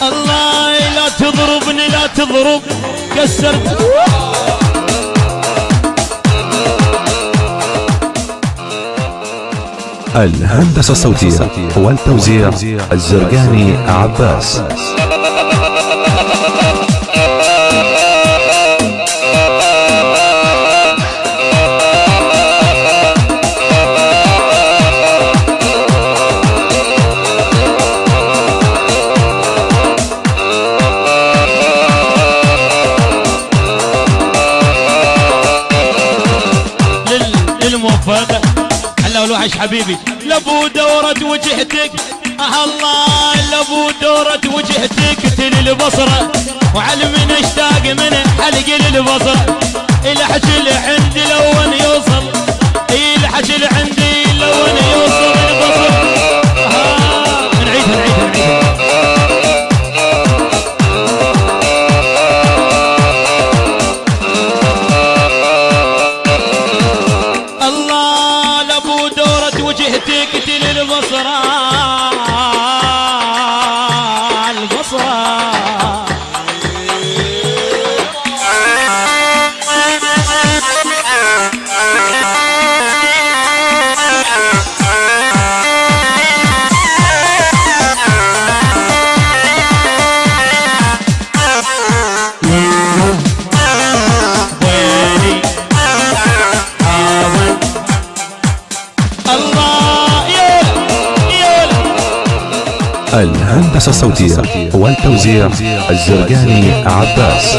الله لا تضربني لا تضرب كسرت. الهندسة الصوتية والتوزيع الزرقاني عباس. للموفق هلا والوحش حبيبي لابو دورة وجهتك. الله لابو دورة وجهتك تل البصرة وعلمنا اشتاق من حلق للبصرة. الحجل عندي لون يوصل الحجل عندي لون يوصل البصرة. نعيدها نعيدها نعيدها. الله لابو دورة وجهتك تل البصرة البصرة. الهندسة الصوتية والتوزيع الزرقاني عباس.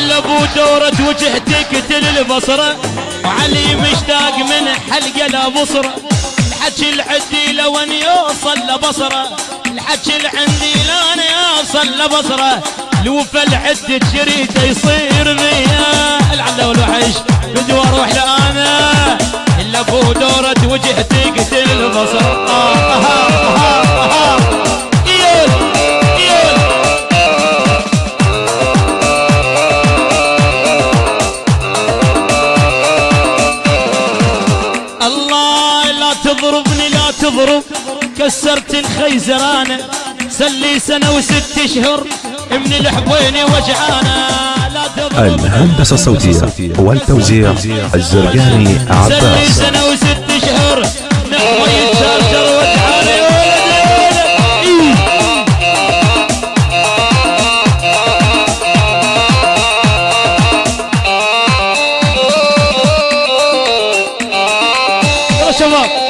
لابو دورة وجهتك تل البصرة وعلي مشتاق من حلقة لبصرة. الحكي العندي لون يوصل لبصرة الحكي العندي لون يوصل لبصرة. الوفا العد شريته يصير بيا العلا والوحش بدو اروح لانا الا ابو دورة وجهتك تل البصرة. يول يول. الله لا تضربني لا تضرب كسرت الخيزرانة. سلي سنة وست اشهر من الحبين وجعانة. الهندسة الصوتية والتوزيع الزرقاني عباس. سلي سنة وست اشهر نحو يتشرشر وجعانة يا ولد يا شباب.